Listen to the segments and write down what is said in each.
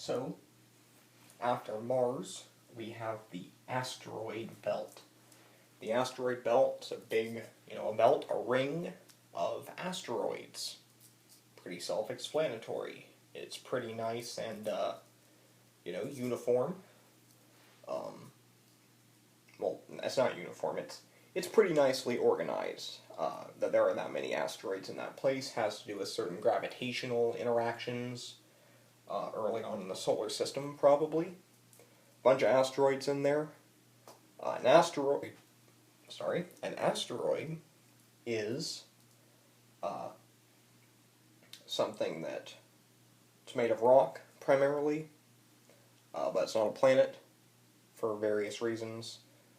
So, after Mars, we have the asteroid belt. The asteroid belt is a big, a belt, a ring of asteroids. Pretty self-explanatory. It's pretty nice and, uniform. Well, it's not uniform, it's pretty nicely organized. That there are that many asteroids in that place has to do with certain gravitational interactions early on in the solar system, probably. Bunch of asteroids in there. An asteroid is something that it's made of rock, primarily, but it's not a planet for various reasons.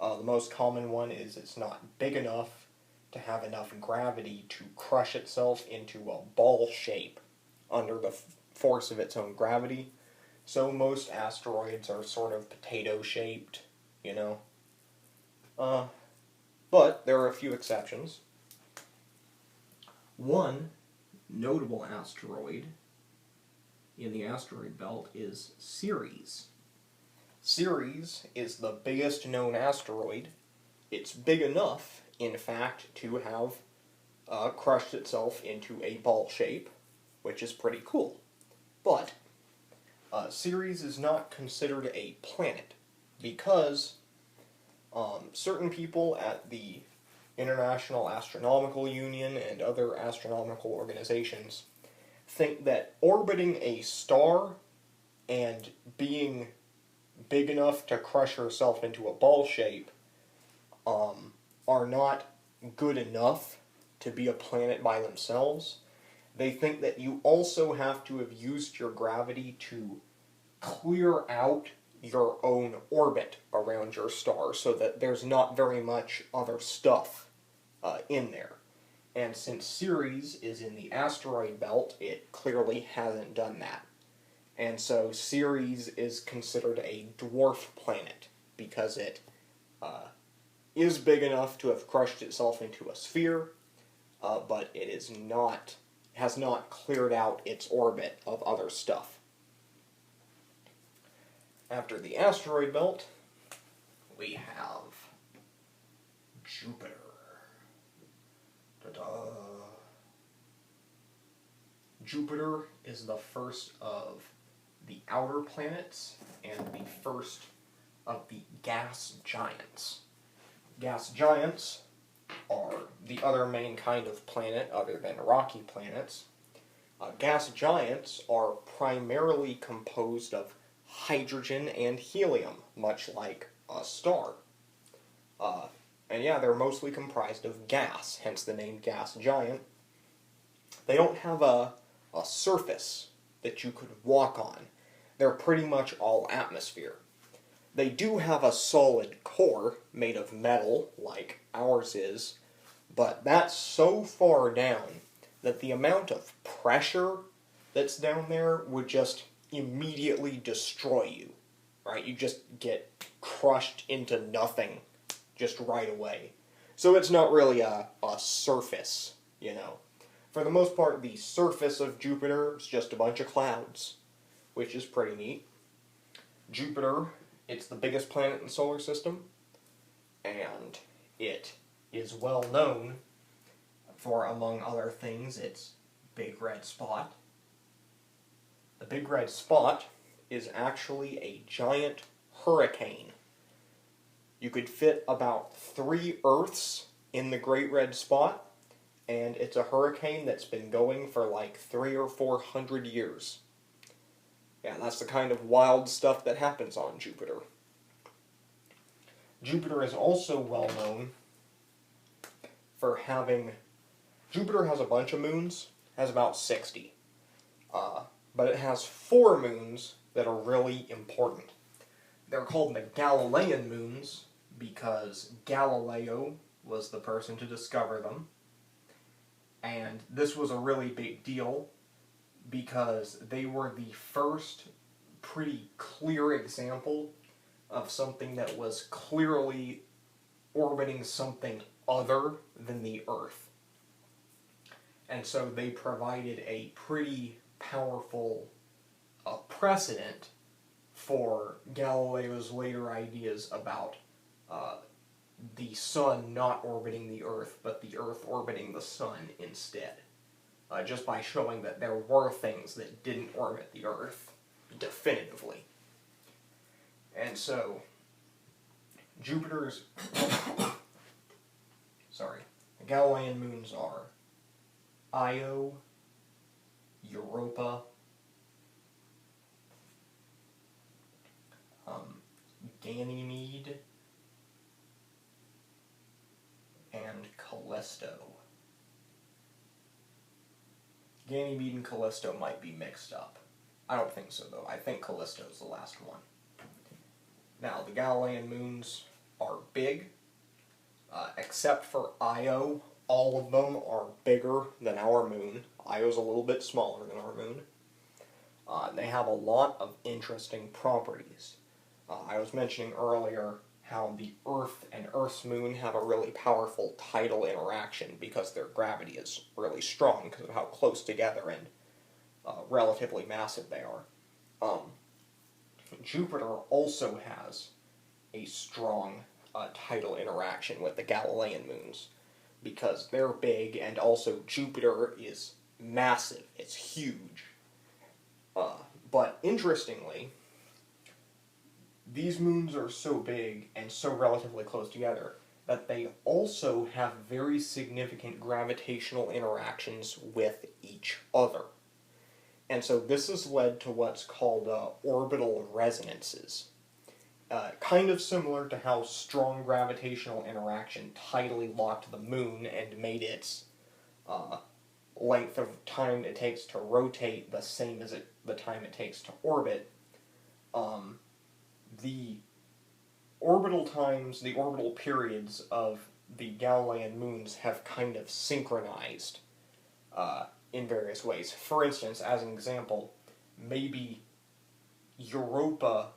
The most common one is it's not big enough to have enough gravity to crush itself into a ball shape under the force of its own gravity. So most asteroids are sort of potato-shaped, But there are a few exceptions. One notable asteroid in the asteroid belt is Ceres. Ceres is the biggest known asteroid. It's big enough, in fact, to have crushed itself into a ball shape, which is pretty cool. But Ceres is not considered a planet because certain people at the International Astronomical Union and other astronomical organizations think that orbiting a star and being big enough to crush herself into a ball shape are not good enough to be a planet by themselves. They think that you also have to have used your gravity to clear out your own orbit around your star so that there's not very much other stuff in there. And since Ceres is in the asteroid belt, it clearly hasn't done that. And so Ceres is considered a dwarf planet because it is big enough to have crushed itself into a sphere, but it has not cleared out its orbit of other stuff. After the asteroid belt, we have Jupiter. Ta-da! Jupiter is the first of the outer planets and the first of the gas giants. Gas giants are the other main kind of planet other than rocky planets. Gas giants are primarily composed of hydrogen and helium, much like a star. And yeah, they're mostly comprised of gas, hence the name gas giant. They don't have a surface that you could walk on. They're pretty much all atmosphere. They do have a solid core made of metal, like ours is, but that's so far down that the amount of pressure that's down there would just immediately destroy you, right? You just get crushed into nothing just right away. So it's not really a surface, For the most part, the surface of Jupiter is just a bunch of clouds, which is pretty neat. Jupiter, it's the biggest planet in the solar system, and it is well known for, among other things, its big red spot. The big red spot is actually a giant hurricane. You could fit about 3 Earths in the Great Red Spot, and it's a hurricane that's been going for like 300 or 400 years. Yeah, that's the kind of wild stuff that happens on Jupiter. Jupiter is also well known for having... Jupiter has a bunch of moons, has about 60. But it has 4 moons that are really important. They're called the Galilean moons because Galileo was the person to discover them. And this was a really big deal because they were the first pretty clear example of something that was clearly orbiting something other than the Earth. And so they provided a pretty powerful precedent for Galileo's later ideas about the sun not orbiting the Earth, but the Earth orbiting the sun instead. Just by showing that there were things that didn't orbit the Earth definitively. And so, Jupiter's... sorry. The Galilean moons are Io, Europa, Ganymede, and Callisto. Ganymede and Callisto might be mixed up. I don't think so, though. I think Callisto's the last one. Now, the Galilean moons are big, except for Io. All of them are bigger than our moon. Io's a little bit smaller than our moon. They have a lot of interesting properties. I was mentioning earlier how the Earth and Earth's moon have a really powerful tidal interaction because their gravity is really strong because of how close together and relatively massive they are. Jupiter also has a strong tidal interaction with the Galilean moons because they're big, and also Jupiter is massive. It's huge. But interestingly, these moons are so big and so relatively close together that they also have very significant gravitational interactions with each other. And so this has led to what's called orbital resonances. Kind of similar to how strong gravitational interaction tidally locked the moon and made its length of time it takes to rotate the same as the time it takes to orbit. The orbital times, the orbital periods of the Galilean moons have kind of synchronized in various ways. For instance, as an example, maybe Europa,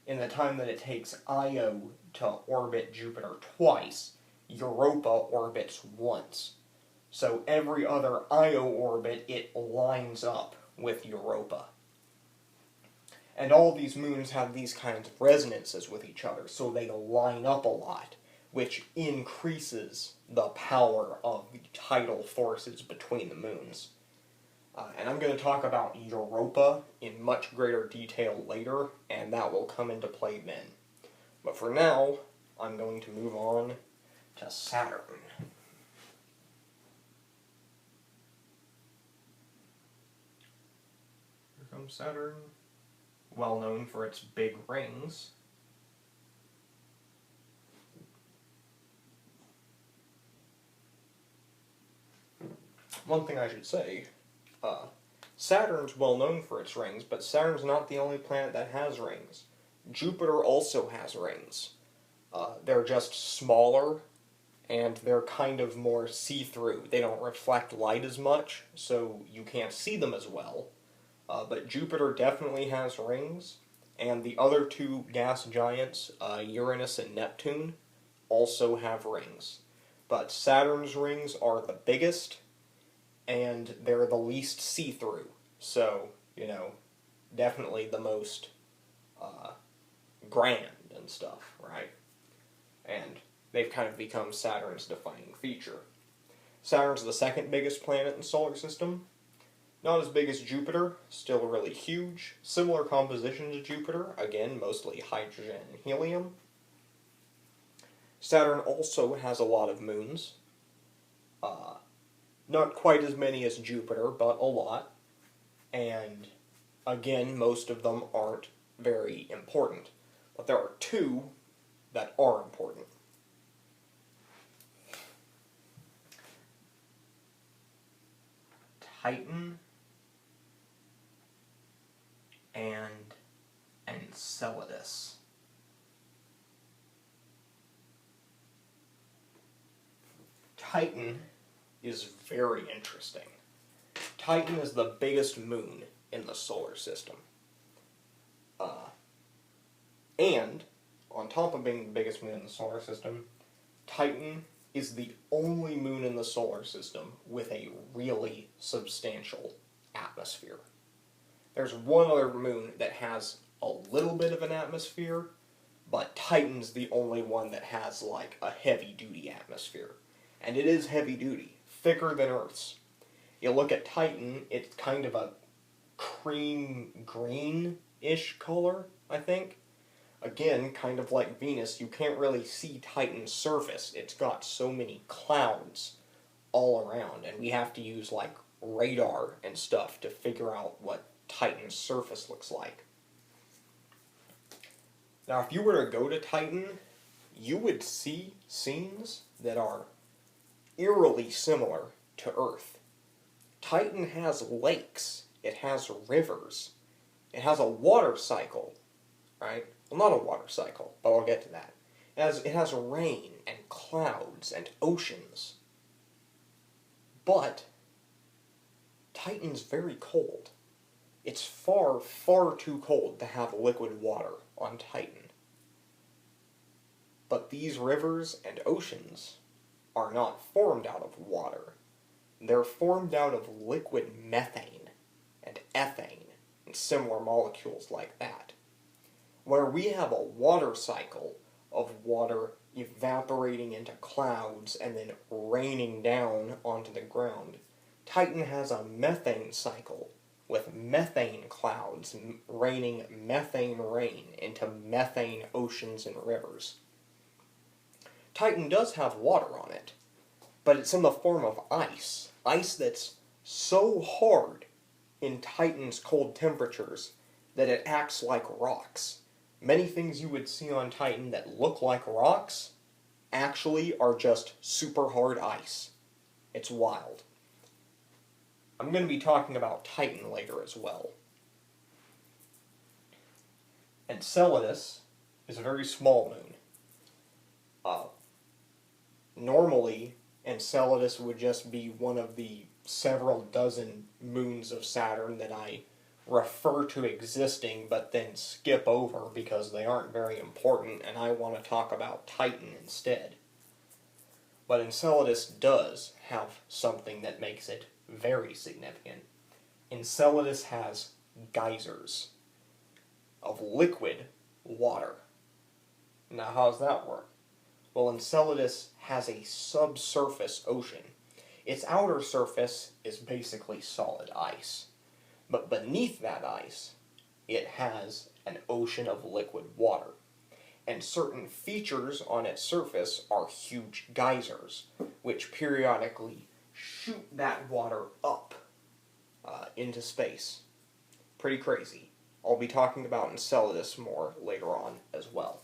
in the time that it takes Io to orbit Jupiter twice, Europa orbits once. So every other Io orbit, it lines up with Europa. And all these moons have these kinds of resonances with each other, so they line up a lot, which increases the power of the tidal forces between the moons. And I'm going to talk about Europa in much greater detail later, and that will come into play then. But for now, I'm going to move on to Saturn. Here comes Saturn. Well known for its big rings. One thing I should say, Saturn's well known for its rings, but Saturn's not the only planet that has rings. Jupiter also has rings. They're just smaller, and they're kind of more see-through. They don't reflect light as much, so you can't see them as well. But Jupiter definitely has rings, and the other two gas giants, Uranus and Neptune, also have rings. But Saturn's rings are the biggest, and they're the least see-through. So, definitely the most grand and stuff, right? And they've kind of become Saturn's defining feature. Saturn's the second biggest planet in the solar system. Not as big as Jupiter, still really huge. Similar composition to Jupiter, again, mostly hydrogen and helium. Saturn also has a lot of moons. Not quite as many as Jupiter, but a lot. And, again, most of them aren't very important. But there are two that are important. Titan and Enceladus. Titan is very interesting. Titan is the biggest moon in the solar system. And, on top of being the biggest moon in the solar system, Titan is the only moon in the solar system with a really substantial atmosphere. There's one other moon that has a little bit of an atmosphere, but Titan's the only one that has like a heavy-duty atmosphere. And it is heavy-duty, thicker than Earth's. You look at Titan, it's kind of a cream green-ish color, I think. Again, kind of like Venus, you can't really see Titan's surface. It's got so many clouds all around, and we have to use like radar and stuff to figure out what Titan's surface looks like. Now, if you were to go to Titan, you would see scenes that are eerily similar to Earth. Titan has lakes, it has rivers, it has a water cycle, right? Well, not a water cycle, but I'll get to that. It has rain and clouds and oceans. But Titan's very cold. It's far, far too cold to have liquid water on Titan. But these rivers and oceans are not formed out of water. They're formed out of liquid methane and ethane and similar molecules like that. Where we have a water cycle of water evaporating into clouds and then raining down onto the ground, Titan has a methane cycle with methane clouds raining methane rain into methane oceans and rivers. Titan does have water on it, but it's in the form of ice. Ice that's so hard in Titan's cold temperatures that it acts like rocks. Many things you would see on Titan that look like rocks actually are just super hard ice. It's wild. I'm going to be talking about Titan later as well. Enceladus is a very small moon. Normally, Enceladus would just be one of the several dozen moons of Saturn that I refer to existing but then skip over because they aren't very important and I want to talk about Titan instead. But Enceladus does have something that makes it very significant. Enceladus has geysers of liquid water. Now, how does that work? Well, Enceladus has a subsurface ocean. Its outer surface is basically solid ice. But beneath that ice, it has an ocean of liquid water. And certain features on its surface are huge geysers, which periodically shoot that water up into space. Pretty crazy. I'll be talking about Enceladus more later on as well.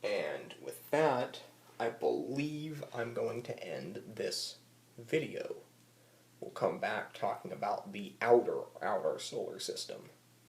And with that, I believe I'm going to end this video. We'll come back talking about the outer solar system.